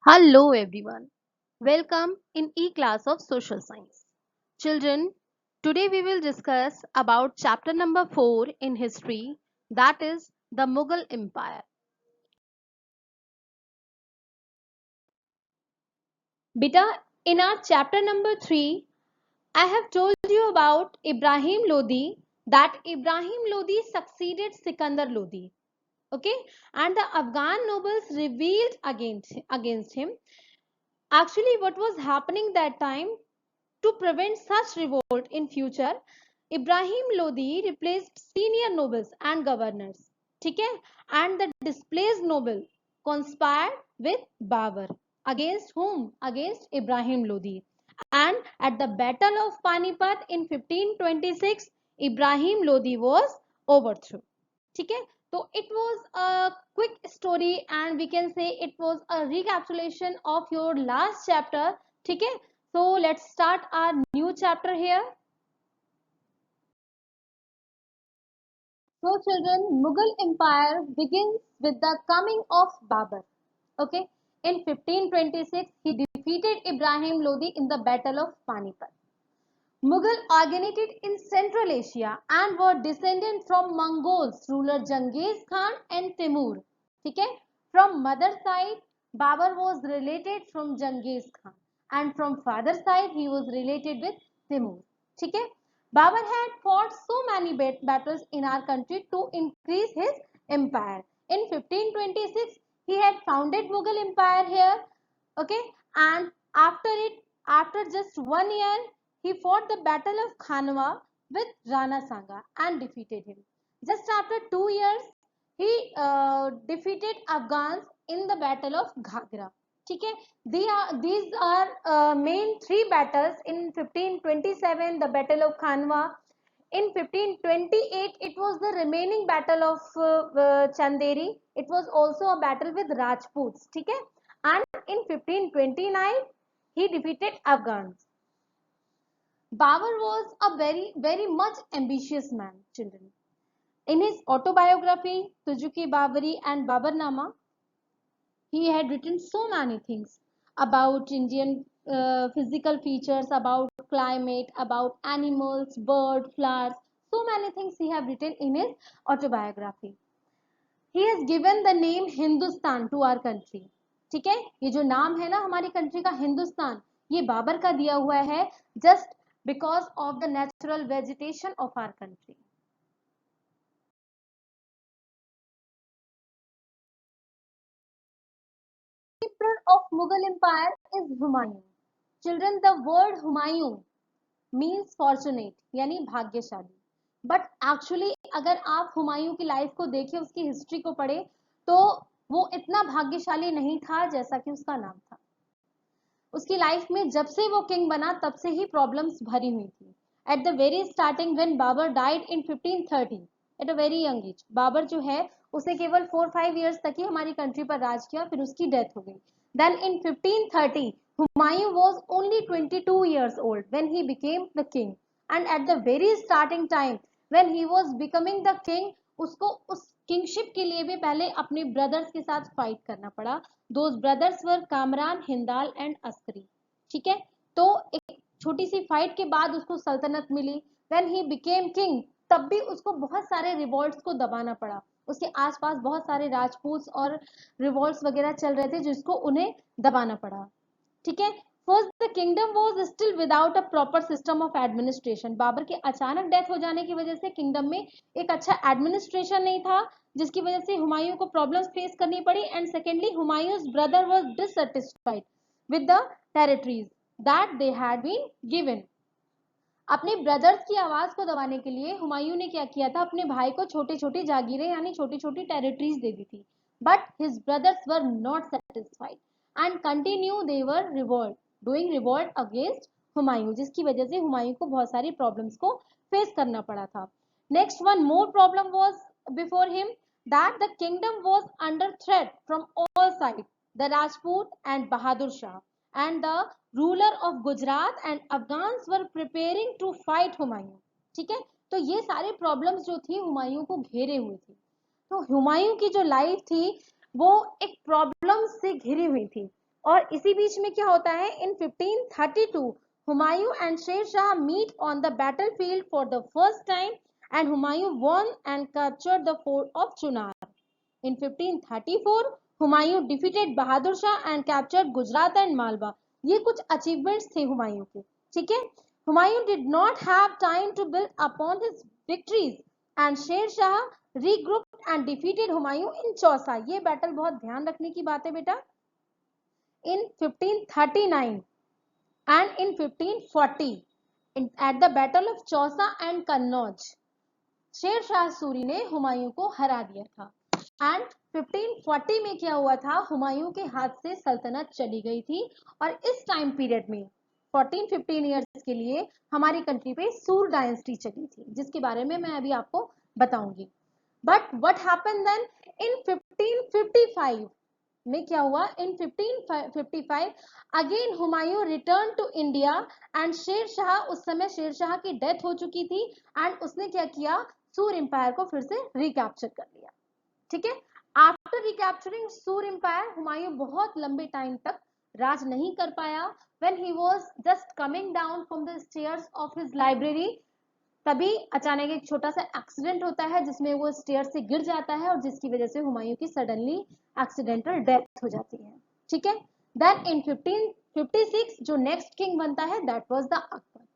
Hello everyone. Welcome in E-class of Social Science. Children, today we will discuss about chapter number 4 in history, that is the Mughal Empire. Beta, in our chapter number 3, I have told you about Ibrahim Lodi, that Ibrahim Lodi succeeded Sikandar Lodi. Okay, and the Afghan nobles rebelled against him. Actually, what was happening that time? To prevent such revolt in future, Ibrahim Lodi replaced senior nobles and governors. ठीक है? And the displaced noble conspired with Babur. Against whom? Against Ibrahim Lodi. And at the Battle of Panipat in 1526, Ibrahim Lodi was overthrown. ठीक है? So it was a quick story and we can say it was a recapitulation of your last chapter. ठीक है? So let's start our new chapter here. So children, Mughal Empire begins with the coming of Babur. Okay, in 1526 he defeated Ibrahim Lodi in the Battle of Panipat. Mughal originated in Central Asia and were descended from Mongols ruler Genghis Khan and Timur. ठीक है? From mother side, Babur was related from Genghis Khan and from father side he was related with Timur. ठीक है? Babur had fought so many battles in our country to increase his empire. In 1526, he had founded Mughal Empire here. Okay, and after just 1 year, he fought the Battle of Khanwa with Rana Sanga and defeated him. Just after 2 years, he defeated Afghans in the Battle of Ghagra. ठीक है? These are main three battles. In 1527, the Battle of Khanwa. In 1528, it was the remaining battle of Chanderi. It was also a battle with Rajputs. ठीक है? And in 1529, he defeated Afghans. Babur was a very much ambitious man, children. In his autobiography, Tujuki Baburi and Babarnama, he had written so many things about Indian physical features, about climate, about animals, birds, flowers. So many things he have written in his autobiography. He has given the name Hindustan to our country. ठीक है? ये जो नाम है ना हमारी country का हिंदुस्तान, ये बाबर का दिया हुआ है just because of the natural vegetation of our country. Emperor of Mughal Empire is Humayun. Children, the word Humayun means fortunate यानी भाग्यशाली. बट एक्चुअली अगर आप हुमायूं की लाइफ को देखें, उसकी हिस्ट्री को पढ़े, तो वो इतना भाग्यशाली नहीं था जैसा कि उसका नाम था. उसकी लाइफ में जब से वो किंग बना तब से ही प्रॉब्लम्स भरी हुई थी. At the very starting when Babur died in 1530 at a very young age, Babur जो है उसे केवल 4-5 इयर्स तक ही हमारी कंट्री पर राज किया, फिर उसकी डेथ हो गई. Then in 1530 Humayun was only 22 years old when he became the king. And at the very starting time when he was becoming the king, उसको उस किंगशिप के लिए भी पहले अपने ब्रदर्स के साथ फाइट करना पड़ा. Those brothers were Kamran, Hindal and Askari. ठीक है? तो एक छोटी सी फाइट के बाद उसको सल्तनत मिली. व्हेन ही बिकेम किंग, तब भी उसको बहुत सारे रिवॉल्ट्स को दबाना पड़ा. उसके आसपास बहुत सारे राजपूत और रिवॉल्ट्स वगैरह चल रहे थे जिसको उन्हें दबाना पड़ा. ठीक है? First the kingdom was still without a proper system of administration. Babur के अचानक डेथ हो जाने की वजह से किंगडम में एक अच्छा एडमिनिस्ट्रेशन नहीं था, जिसकी वजह से हुमायूं को प्रॉब्लम्स फेस करनी पड़ी. And secondly, Humayun's brother was dissatisfied with the territories that they had been given. अपने ब्रदर्स की आवाज को दबाने के लिए हुमायूं ने क्या किया था, अपने भाई को छोटी छोटी जागीरें यानी छोटी छोटी टेरिटरीज दे दी थी. But his brothers were not satisfied and continue they were revolt doing revolt against Humayun, जिसकी वजह से हुमायूं को बहुत सारी प्रॉब्लम्स को फेस करना पड़ा था. Next one more problem was before him, that the kingdom was under threat from all side. The Rajput and Bahadur Shah and the ruler of Gujarat and Afghans were preparing to fight Humayun. ठीक है? तो ये सारे problems जो थी हुमायूं को घेरे हुए थे. तो हुमायूं की जो लाइफ थी वो एक प्रॉब्लम से घिरी हुई थी. और इसी बीच में क्या होता है, इन 1532 Humayun and Sher Shah meet on the battlefield for the first time and Humayun won and captured the fort of Chunar. In 1534 Humayun defeated Bahadur Shah and captured Gujarat and Malwa. ये कुछ अचीवमेंट्स थे हुमायूं के. ठीक है. Humayun did not have time to build upon his victories and Sher Shah regrouped and defeated Humayun in Chausa. ये battle बहुत ध्यान रखने की बात है बेटा. In 1539 and in 1540 at the battle of Chausa and Kannauj, शेर शाह सूरी ने हुमायूं को हरा दिया था. एंड 1540 में क्या हुआ था, हुमायूं के हाथ से सल्तनत चली गई थी. और इस टाइम पीरियड में 14-15 ईयर्स के लिए हमारी कंट्री पे सूर डायनेस्टी चली थी, जिसके बारे में मैं अभी आपको बताऊंगी. But what happened then in 1555 में क्या हुआ, in 1555 again Humayun return to India and Sher Shah, उस समय शेर शाह की डेथ हो चुकी थी एंड उसने क्या किया, सूर एम्पायर को फिर से रिकैप्चर कर लिया. ठीक है. आफ्टर रिकैप्चरिंग सूर एम्पायर, हुमायूं बहुत लंबे टाइम तक राज नहीं कर पाया. When he was just coming down from the stairs of his library, तभी अचानक एक छोटा सा एक्सीडेंट होता है जिसमें वो स्टेयर से गिर जाता है और जिसकी वजह से हुमायूं की सडनली एक्सीडेंटल डेथ हो जाती है. ठीक है. देन इन 1556 जो नेक्स्ट किंग बनता है that was the Akbar.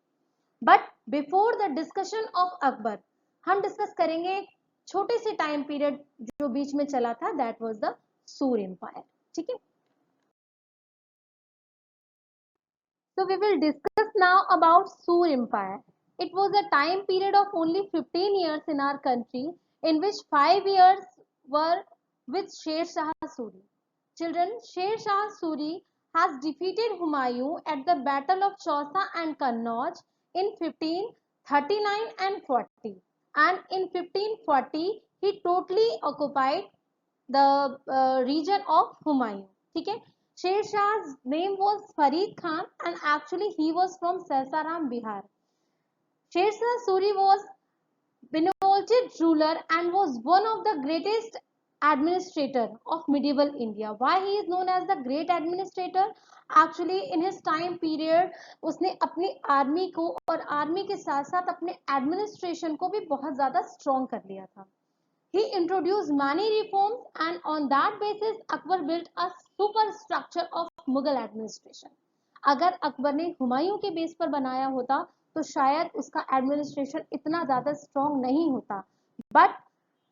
But before the discussion of Akbar, हम डिस्कस करेंगे एक छोटे से टाइम पीरियड जो बीच में चला था, दैट वाज द सूर एम्पायर. ठीक है. So we will discuss now about Sur Empire. It was a time period of only 15 years in our country, in which 5 years were with Sher Shah Suri. Children, Sher Shah Suri has defeated Humayun at the Battle of Chausa and Kannauj in 1539 and 40. And in 1540, he totally occupied the region of Humayun. ठीक है. Sher Shah's name was Farid Khan and actually he was from Sasaram, Bihar. Sher Shah Suri was benevolent ruler and was one of the greatest administrator of medieval India. Why he is known as the great administrator? Actually in his time period उसने अपनी army को और army के साथ साथ अपने administration को भी बहुत ज्यादा स्ट्रॉन्ग कर लिया था. He introduced many reforms and on that basis Akbar built a superstructure of Mughal administration. अगर अकबर ने हुमायूं के बेस पर बनाया होता तो शायद उसका एडमिनिस्ट्रेशन इतना ज्यादा स्ट्रॉन्ग नहीं होता. बट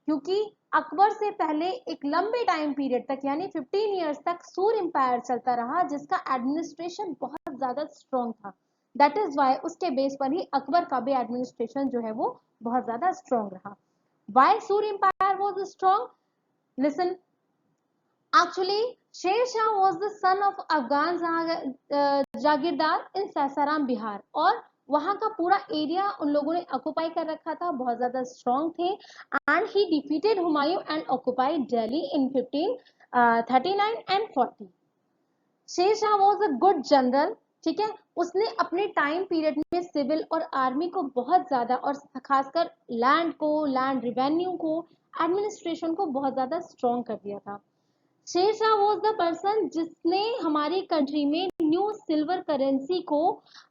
क्योंकि अकबर से पहले एक लंबे टाइम पीरियड तक यानी 15 इयर्स तक सूर एम्पायर चलता रहा जिसका एडमिनिस्ट्रेशन बहुत ज्यादा स्ट्रॉन्ग था. दैट इज वाई उसके बेस पर ही अकबर का भी एडमिनिस्ट्रेशन जो है वो बहुत ज्यादा स्ट्रॉन्ग रहा. Why Sur Empire was strong? Listen, actually Sher Shah was the son of Afghan Jagirdar in Sasaram, Bihar. और वहां का पूरा एरिया उन लोगों ने ऑक्युपाई कर रखा था, बहुत ज्यादा स्ट्रॉन्ग थे. And he defeated Humayun and occupied Delhi in 1539 and 40. Sher Shah was a good general. ठीक है. उसने अपने टाइम पीरियड में सिविल और आर्मी को बहुत ज्यादा और खासकर लैंड को, लैंड रिवेन्यू को, एडमिनिस्ट्रेशन को बहुत ज्यादा स्ट्रॉन्ग कर दिया था. Sher Shah was the person जिसने हमारी कंट्री में न्यू सिल्वर करेंसी को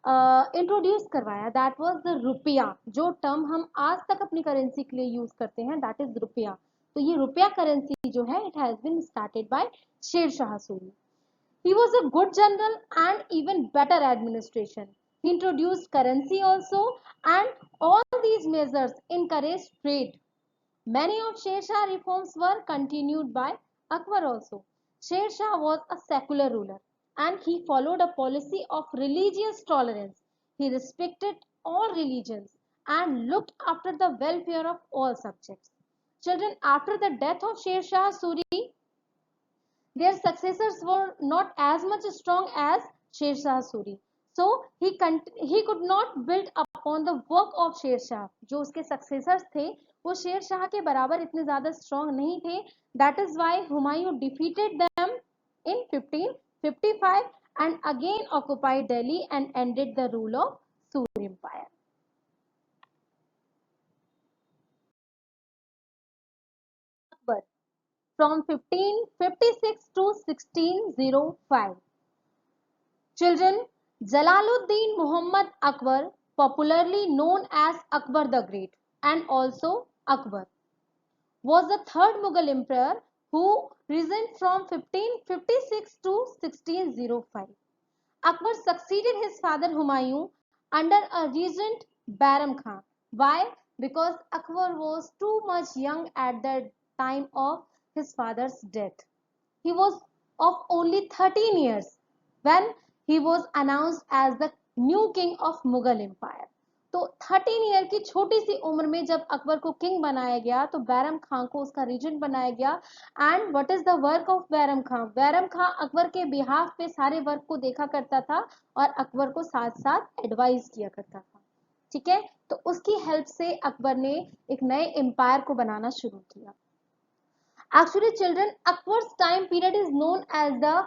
इंट्रोड्यूस करवाया. दैट वाज द रुपया. जो टर्म हम आज तक अपनी करेंसी के लिए यूज करते हैं दैट इज रुपया. तो ये रुपया करेंसी जो है it has been started by Sher Shah Suri. He was a good general and even better administration. He introduced currency also and all these measures encouraged trade. Many of Sher Shah reforms were continued by Akbar also. Sher Shah was a secular ruler and he followed a policy of religious tolerance. He respected all religions and looked after the welfare of all subjects. Children, after the death of Sher Shah Suri, their successors were not as much strong as Sher Shah Suri. So he could not build upon the work of Sher Shah. जो उसके successors थे वो शेर शाह के बराबर इतने ज्यादा strong नहीं थे. That is why Humayun defeated them in 1555 and again occupied Delhi and ended the rule of Sur Empire. Akbar from 1556 to 1605. Children, Jalaluddin Muhammad Akbar, popularly known as Akbar the Great and also Akbar, was the third Mughal emperor who reigned from 1556 to 1605. Akbar succeeded his father Humayun under a regent Baram Khan. Why? Because Akbar was too much young at the time of his father's death. He was of only 13 years when he was announced as the new king of Mughal Empire. तो 13 year की छोटी सी उम्र में जब अकबर को king बनाया गया तो बैरम खान को उसका रीजेंट बनाया गया. And what is the work of Bairam Khan? Bairam Khan Akbar के बिहाफ पे सारे वर्क को देखा करता था और अकबर को साथ साथ एडवाइस किया करता था. ठीक है, तो उसकी हेल्प से अकबर ने एक नए एम्पायर को बनाना शुरू किया. Actually, children, Akbar's time period is known as the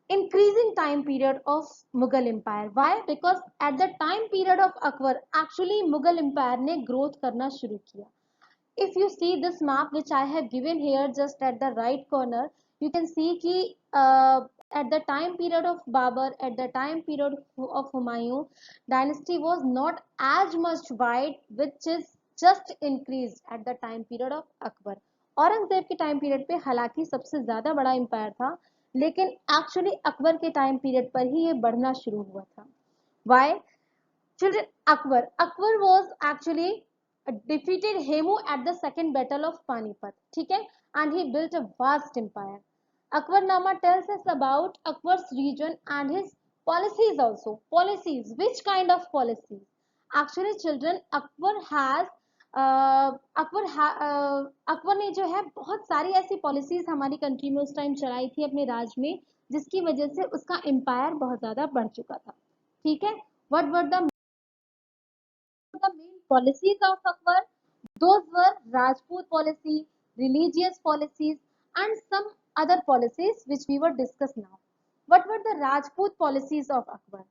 increasing time period of Mughal Empire. Why? Because at the time period of Akbar, actually Mughal Empire ने growth करना शुरू किया. If you see this map which I have given here just at the right corner, you can see कि at the time period of Babur, at the time period of Humayun, dynasty was not as much wide, which is just increased at the time period of Akbar. Aurangzeb के time period पे हालांकि सबसे ज्यादा बड़ा empire था, लेकिन actually Akbar के time period पर ही ये बढ़ना शुरू हुआ था. Why? Children, Akbar was actually defeated Hemu at the second battle of Panipat. ठीक है, and he built a vast empire. Akbarnama tells us about Akbar's region and his policies also. Policies, which kind of policies? Actually, children, Akbar ने जो है बहुत सारी ऐसी policies हमारी country में उस टाइम चलाई थी अपने राज में, जिसकी वजह से उसका एम्पायर बहुत ज्यादा बढ़ चुका था. ठीक है, what were the main policies of Akbar? Those were Rajput policy, religious policies, and some other policies which we will discuss now. What were the Rajput policies of Akbar?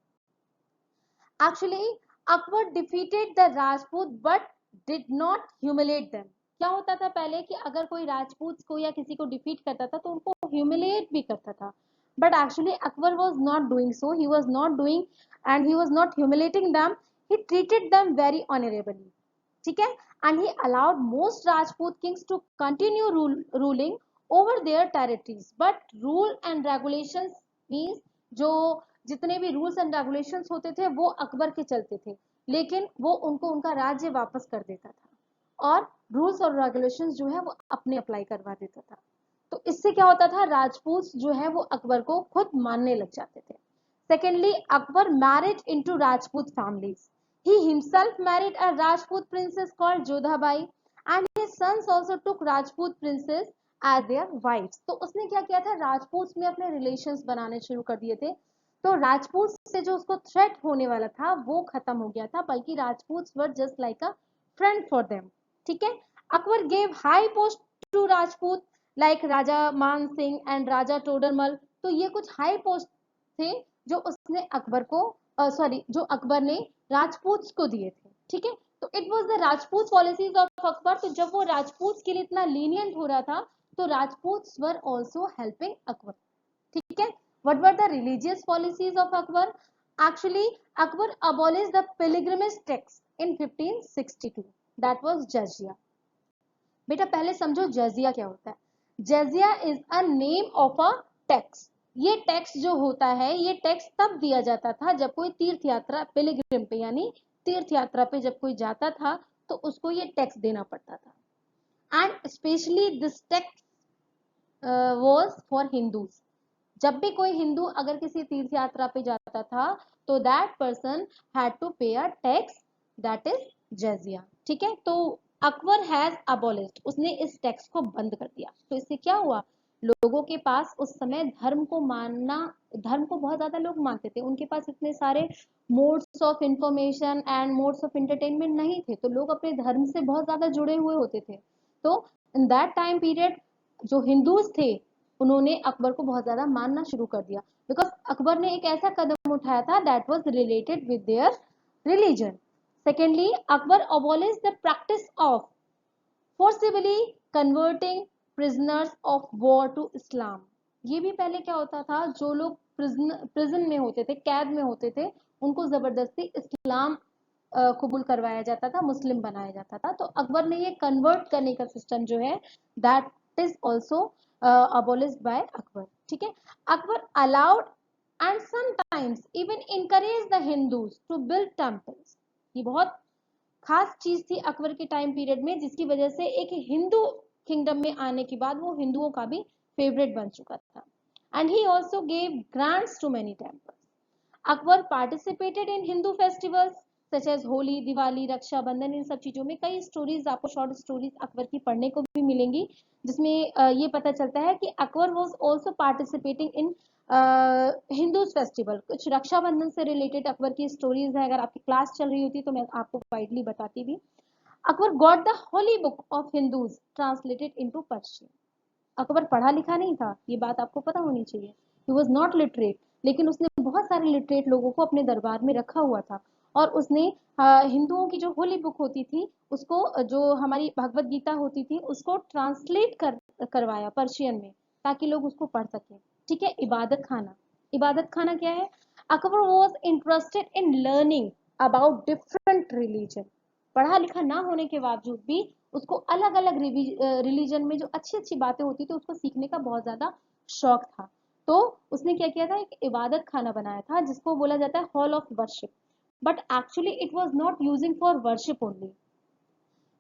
Actually, Akbar defeated the Rajput but did not humiliate them. क्या होता था पहले कि अगर कोई राजपूत को या किसी को डिफीट करता था तो उनको ह्यूमिलिएट भी करता था. But actually Akbar was not doing so. He was not doing and he was not humiliating them. He treated them very honorably. ठीक है, and he allowed most Rajput kings to continue ruling over their territories. But rule and regulations means जो जितने भी rules and regulations होते थे वो अकबर के चलते थे, लेकिन वो उनको उनका राज्य वापस कर देता था और रूल्स और रेगुलेशंस जो है वो अपने अप्लाई करवा देता था. तो इससे क्या होता था, राजपूत जो है वो अकबर को खुद मानने लग जाते थे. Secondly, Akbar married into Rajput families. He himself married a Rajput princess called Jodhabai and his sons also took Rajput princess as their wives. तो उसने क्या किया था, राजपूत में अपने रिलेशंस बनाने शुरू कर दिए थे. तो राजपूत से जो उसको थ्रेट होने वाला था वो खत्म हो गया था, बल्कि Rajput were just like a friend for them. ठीक है, Akbar gave high post to Rajput like Raja Man Singh and राजा टोडरमल. तो ये कुछ हाई पोस्ट थे जो उसने अकबर को जो अकबर ने राजपूत को दिए थे. ठीक है, तो it was the Rajput policies of Akbar. तो जब वो राजपूत के लिए इतना लीनियंट हो रहा था तो Rajput were also helping Akbar. ठीक है, what were the religious policies of Akbar? Actually, Akbar abolished the pilgrimage tax in 1562. That was jizya. बेटा पहले समझो जजिया क्या होता है. Jizya is a name of a tax. ये टैक्स जो होता है ये टैक्स तब दिया जाता था जब कोई तीर्थ यात्रा पिलग्रिम पे यानी तीर्थ यात्रा पे जब कोई जाता था तो उसको ये टैक्स देना पड़ता था. And specially this tax was for Hindus. जब भी कोई हिंदू अगर किसी तीर्थ यात्रा पे जाता था तो दैट पर्सन हैड टू पे अ टैक्स, दैट इज जजिया. ठीक है, तो अकबर हैज अबॉलिश्ड, उसने इस टैक्स को बंद कर दिया. तो इससे क्या हुआ, लोगों के पास उस समय धर्म को मानना, धर्म को बहुत ज्यादा लोग मानते थे, उनके पास इतने सारे modes of information and modes of entertainment नहीं थे, तो लोग अपने धर्म से बहुत ज्यादा जुड़े हुए होते थे. तो इन दैट टाइम पीरियड जो हिंदूज थे उन्होंने अकबर को बहुत ज्यादा मानना शुरू कर दिया, बिकॉज अकबर ने एक ऐसा कदम उठाया था that was related with their religion. Secondly, Akbar abolish the practice of forcibly converting prisoners of war to Islam. ये भी पहले क्या होता था, जो लोग प्रिजन में होते थे, कैद में होते थे, उनको जबरदस्ती इस्लाम कबूल करवाया जाता था, मुस्लिम बनाया जाता था। तो अकबर ने ये कन्वर्ट करने का सिस्टम जो है that is also abolished by Akbar. ठीक है, Akbar allowed and sometimes even encourage the Hindus to build temples. ये बहुत खास चीज थी अकबर के टाइम पीरियड में, जिसकी वजह से एक हिंदू किंगडम में आने के बाद वो हिंदुओं का भी फेवरेट बन चुका था। And he also gave grants to many temples. Akbar participated in Hindu festivals such as Holi, Diwali, Rakshabandhan. इन सब चीजों में कई स्टोरीज आपको, शॉर्ट स्टोरीज अकबर की पढ़ने को भी मिलेंगी, जिसमें ये पता चलता है कि Akbar was also participating in Hindu festival. कुछ रक्षाबंधन से रिलेटेड अकबर की स्टोरीज है, अगर आपकी क्लास चल रही होती तो मैं आपको वाइडली बताती भी। Akbar got the Holi book of Hindus translated into Persian. Akbar पढ़ा लिखा नहीं था, ये बात आपको पता होनी चाहिए। ही वॉज नॉट लिटरेट, लेकिन उसने बहुत सारे लिटरेट लोगों को अपने दरबार में रखा हुआ था, और उसने हिंदुओं की जो होली बुक होती थी उसको, जो हमारी भगवत गीता होती थी, उसको ट्रांसलेट करवाया पर्शियन में, ताकि लोग उसको पढ़ सकें। ठीक है, इबादत खाना। इबादत खाना क्या है? Akbar was interested in learning about different religion. पढ़ा लिखा ना होने के बावजूद भी उसको अलग अलग रिलीजन में जो अच्छी अच्छी बातें होती थी उसको सीखने का बहुत ज्यादा शौक था। तो उसने क्या किया था, एक इबादत खाना बनाया था जिसको बोला जाता है hall of worship, but actually it was not using for worship only.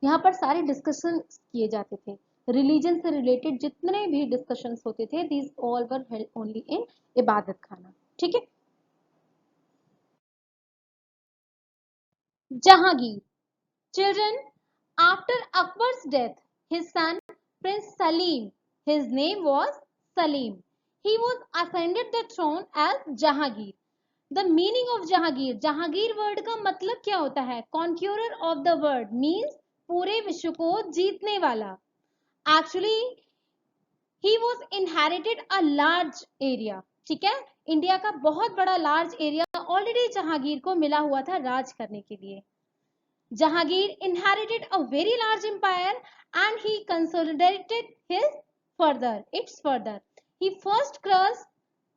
यहाँ पर सारे डिस्कशन किए जाते थे, रिलीजन से रिलेटेड जितने भी डिस्कशंस होते थे, these all were held only in इबादत खाना। ठीक है, Jahangir. Children, after Akbar's death, his son Prince Salim, his name was Salim. He was ascended the throne as Jahangir. The meaning of Jahangir, Jahangir word का मतलब क्या होता है? Conqueror of the world means पूरे विश्व को जीतने वाला। Actually, he was inherited a large area. ठीक है, इंडिया का बहुत बड़ा लार्ज एरिया ऑलरेडी जहांगीर को मिला हुआ था राज करने के लिए। Jahangir inherited a very large empire and he consolidated its further. He first crushed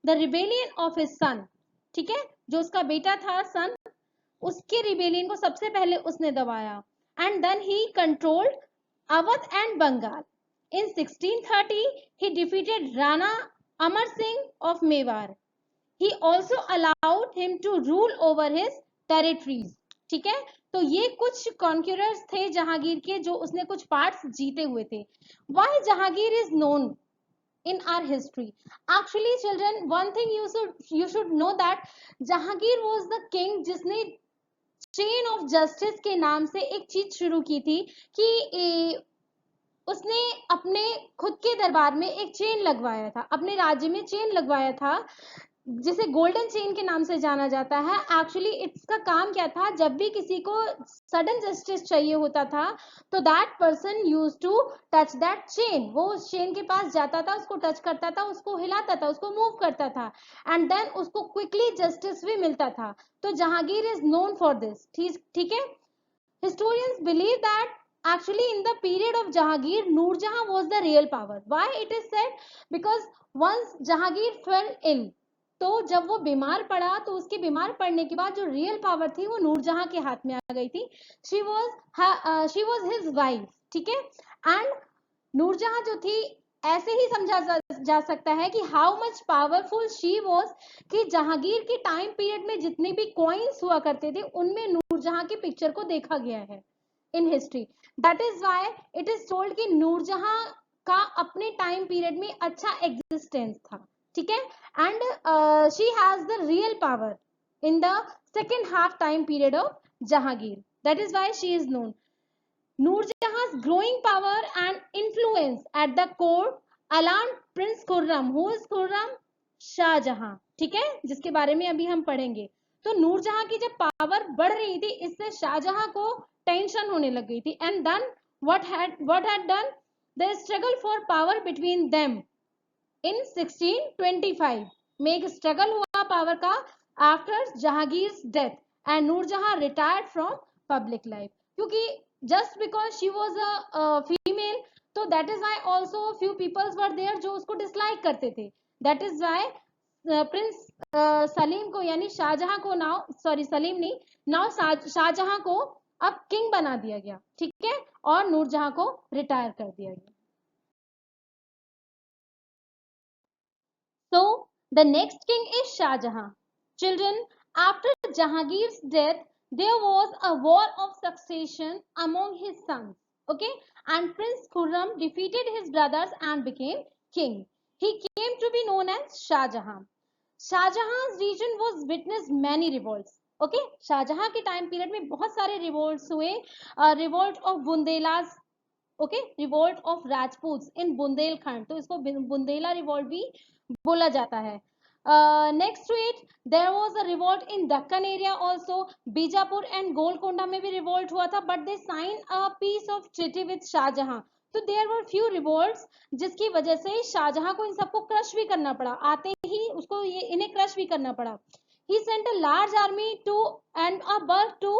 the rebellion of his son. ठीक है, जो उसका बेटा था सन, उसके रिबेलियन को सबसे पहले उसने दबाया। And then he controlled Awadh and Bengal. In 1630, he defeated Rana Amar Singh of Mewar. He also allowed him to rule over his territories. ठीक है, तो ये कुछ कॉन्क्यूरर्स थे जहांगीर के, जो उसने कुछ पार्ट्स जीते हुए थे। Why Jahangir is known in our history? Actually, children, one thing you should know that Jahangir was the king जिसने चेन ऑफ जस्टिस के नाम से एक चीज शुरू की थी, कि उसने अपने खुद के दरबार में एक चेन लगवाया था, अपने राज्य में चेन लगवाया था, जिसे गोल्डन चेन के नाम से जाना जाता है। एक्चुअली इसका काम क्या था, जब भी किसी को सडन जस्टिस चाहिए होता था तो that person use to touch that chain. वो उस चेन के पास जाता था, उसको टच करता था, उसको हिलाता था, उसको मूव करता था, एंड देन उसको क्विकली जस्टिस भी मिलता था। तो Jahangir is known for this. ठीक है, historians believe that actually in the period of Jahangir, Noorjahan was the real power. Why it is said? Because once Jahangir fell ill, तो जब वो बीमार पड़ा तो उसके बीमार पड़ने के बाद जो रियल पावर थी वो नूरजहां के हाथ में आ गई थी। She was his wife. ठीक है, एंड नूरजहां जो थी, ऐसे ही समझा जा सकता है कि how much powerful she was, कि जहांगीर के टाइम पीरियड में जितने भी कॉइन्स हुआ करते थे उनमें नूरजहां की पिक्चर को देखा गया है in history. That is why it is told कि नूरजहां का अपने टाइम पीरियड में अच्छा एग्जिस्टेंस था। ठीक है, and she has the real power in the second half time period of Jahangir. That is why she is known. Noorjahan's growing power and influence at the court alarmed Prince Khurram. Who is Khurram? Shah Jahan. ठीक है, जिसके बारे में अभी हम पढ़ेंगे। तो नूरजहां की जब पावर बढ़ रही थी, इससे शाहजहां को टेंशन होने लग गई थी। And then what had done the struggle for power between them in 1625 में एक स्ट्रगल हुआ पावर का after Jahangir death, and Nur Jahan retired from public life. क्योंकि just because she was a female, तो that is why also few peoples were there जो उसको dislike करते थे। that is why Prince Salim को यानी शाहजहां को नाउ सॉरी सलीम नहीं नाउ शाहजहां को अब किंग बना दिया गया, ठीक है, और नूरजहां को रिटायर कर दिया गया। So the next king is Shah Jahan. Children, after Jahangir's death, there was a war of succession among his sons. Okay, and Prince Khurram defeated his brothers and became king. He came to be known as Shah Jahan. Shah Jahan's region was witnessed many revolts. Okay, Shahjahan के time period में बहुत सारे revolts हुए. Revolt of Bundelas, okay, revolt of Rajput in Bundelkhand, तो इसको Bundela revolt भी बोला जाता है. Next to it there was a revolt in Deccan area also. Bijapur and Golconda में भी रिवोल्ट हुआ था, but they sign a peace of treaty with Shahjahan. तो देयर वर फ्यू रिवोल्ट्स जिसकी वजह से शाहजहां को इन सबको क्रश भी करना पड़ा, आते ही उसको ये इन्हें क्रश भी करना पड़ा. He sent a large army to end a Balkh to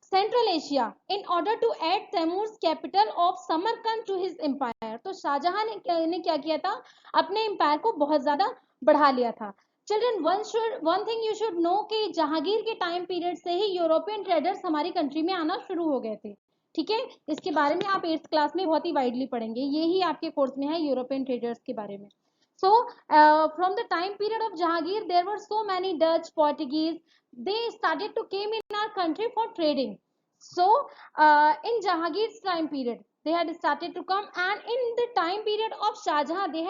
central Asia in order to add Timur's capital of Samarkand to his empire. तो शाहजहां ने क्या किया था, अपने एम्पायर को बहुत ज्यादा बढ़ा लिया था. Children, one thing you should know कि जहांगीर के टाइम पीरियड से ही यूरोपियन ट्रेडर्स हमारी कंट्री में आना शुरू हो गए थे, ठीक है. इसके बारे में आप 8th क्लास में बहुत ही वाइडली पढ़ेंगे, ये ही आपके कोर्स में है यूरोपियन ट्रेडर्स के बारे में. So, from the time period of Jahangir, there were so many Dutch, Portuguese. They started to came in our country for trading. So, in Jahangir's time period, they had started to come, and in the time period of Shah Jahan, they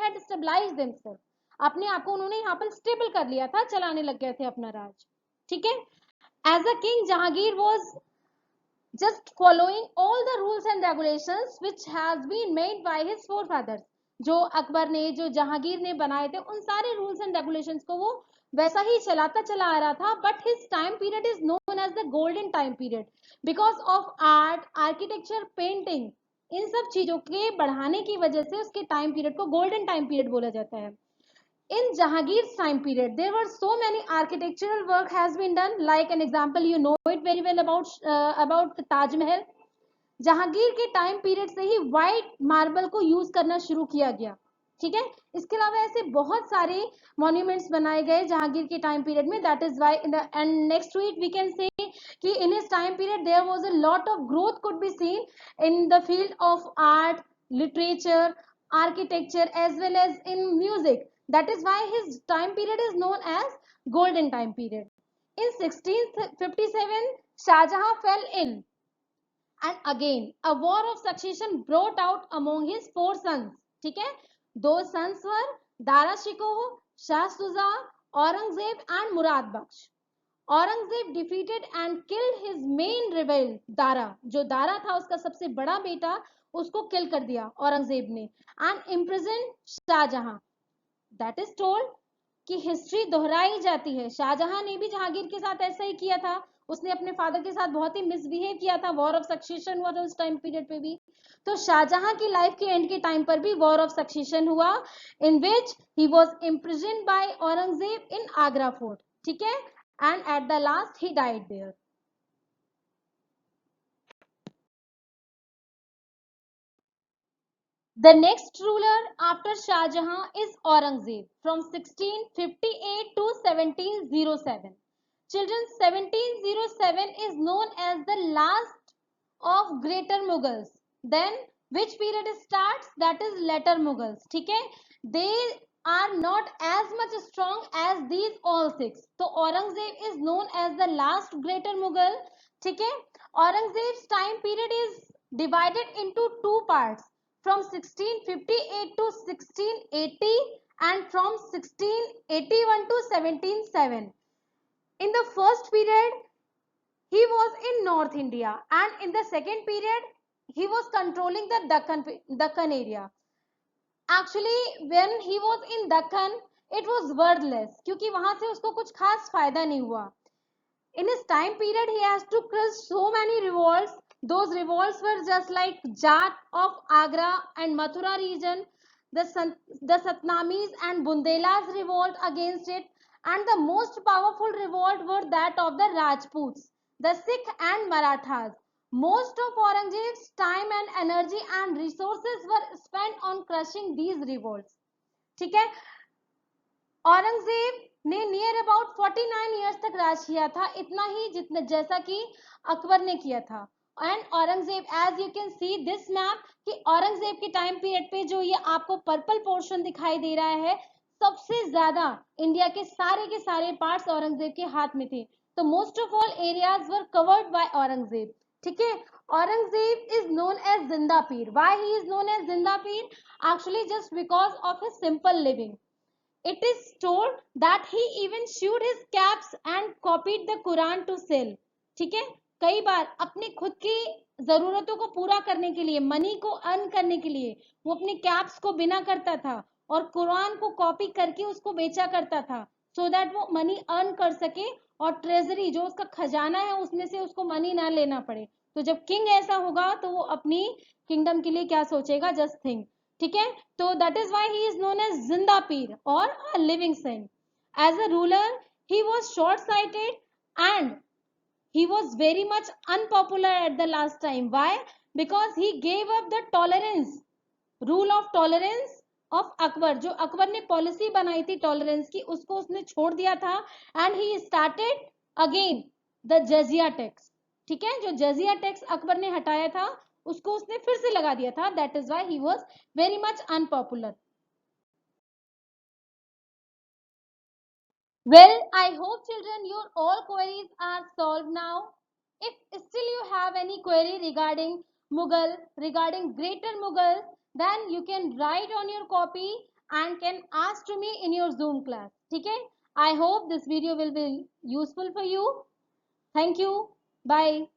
had stabilized themselves. अपने आप को उन्होंने यहाँ पर stable कर लिया था, चलाने लग गए थे अपना राज, ठीक है. As a king, Jahangir was just following all the rules and regulations which has been made by his forefathers. जो अकबर ने, जो जहांगीर ने बनाए थे, उन सारे रूल्स एंड रेगुलेशंस को वो वैसा ही चलाता चला आ रहा था. But his time period is known as the golden time period because of art, architecture, painting, इन सब चीजों के बढ़ाने की वजह से उसके टाइम पीरियड को गोल्डन टाइम पीरियड बोला जाता है. In Jahangir's time period, there were so many architectural work has been done. Like an example, you know it very well about Taj Mahal. Jahangir के टाइम पीरियड से ही white marble को use करना शुरू किया गया, ठीक है. इसके अलावा ऐसे बहुत सारे मॉन्यूमेंट्स बनाए गए जहांगीर के टाइम पीरियड में. That is why in the end next to it we can say कि in his time period there was a lot of growth could be seen in the field of art, literature, architecture as well as in music. That is why his time period is known as golden time period. In 1657, Shah Jahan fell ill, and again a war of succession broke out among his 4 sons. ठीक है, 2 sons were Dara Shikoh, Shah Suja, Aurangzeb and Murad Bakhsh. Aurangzeb defeated and killed his main rival Dara. जो दारा था उसका सबसे बड़ा बेटा, उसको किल कर दिया औरंगजेब ने. And imprison Shah Jahan. That is told कि हिस्ट्री दोहराई जाती है. शाहजहां ने भी जहांगीर के साथ ऐसा ही किया था. उसने अपने फादर के साथ बहुत ही मिसबिहेव किया था. वॉर ऑफ सक्सेशन हुआ था उस टाइम पीरियड पे भी. तो शाहजहां की लाइफ के एंड के टाइम पर भी वॉर ऑफ सक्सेशन हुआ in which he was imprisoned by Aurangzeb in Agra fort, ठीक है. And at the last he died there. The next ruler after Shah Jahan is Aurangzeb from 1658 to 1707. Children, 1707 is known as the last of greater Mughals. Then which period starts? That is later Mughals, ठीक है. They are not as much strong as these all 6. So Aurangzeb is known as the last greater Mughal, ठीक है. Aurangzeb's time period is divided into 2 parts, from 1658 to 1680 and from 1681 to 1707. In the first period, he was in North India, and in the second period, he was controlling the Deccan area. Actually, when he was in Deccan, it was worthless क्योंकि वहां से उसको कुछ खास फायदा नहीं हुआ. In his time period, he has to crush so many revolts. Those revolts were just like Jat of Agra and Mathura region, the Satnamis and Bundelas revolt against it, and the most powerful revolt were that of the Rajputs, the Sikh and Marathas. Most of Aurangzeb's time and energy and resources were spent on crushing these revolts. ठीक है. औरंगजेब ने near about 49 years तक राज किया था, इतना ही जितना जैसा कि अकबर ने किया था। And Aurangzeb, as you can see this map, कि औरंगजेब के टाइम पीरियड पे जो ये आपको पर्पल पोर्शन दिखाई दे रहा है, सबसे ज्यादा इंडिया के सारे पार्ट्स औरंगजेब के हाथ में थे। तो most of all areas were covered by Aurangzeb. ठीक है, Aurangzeb is known as Zinda Pir. Why he is known as Zinda Pir? Actually just because of his simple living. It is told that he even sewed his caps and copied the Quran to sell. ठीक है, कई बार अपने खुद की जरूरतों को पूरा करने के लिए, मनी को अर्न करने के लिए, वो अपने कैप्स को बिना करता था और कुरान को कॉपी करके उसको बेचा करता था, सो दैट वो मनी अर्न कर सके और ट्रेजरी जो उसका खजाना है उसमें से उसको मनी ना लेना पड़े। तो जब किंग ऐसा होगा तो वो अपनी किंगडम के लिए क्या सोचेगा, जस्ट थिंक। ठीक है, तो that is why he is known as Zinda Pir और a living saint. As a ruler he was short sighted and he was very much unpopular at the last time. Why? Because he gave up the tolerance, rule of tolerance of Akbar. जो अकबर ने policy बनाई थी tolerance की, उसको उसने छोड़ दिया था। And he started again the jizya tax. ठीक है, जो जजिया टैक्स अकबर ने हटाया था उसको उसने फिर से लगा दिया था। That is why he was very much unpopular. Well, I hope children your all queries are solved now. If still you have any query regarding Mughal, regarding greater Mughals, then you can write on your copy and can ask to me in your Zoom class. Okay? I hope this video will be useful for you. Thank you. Bye.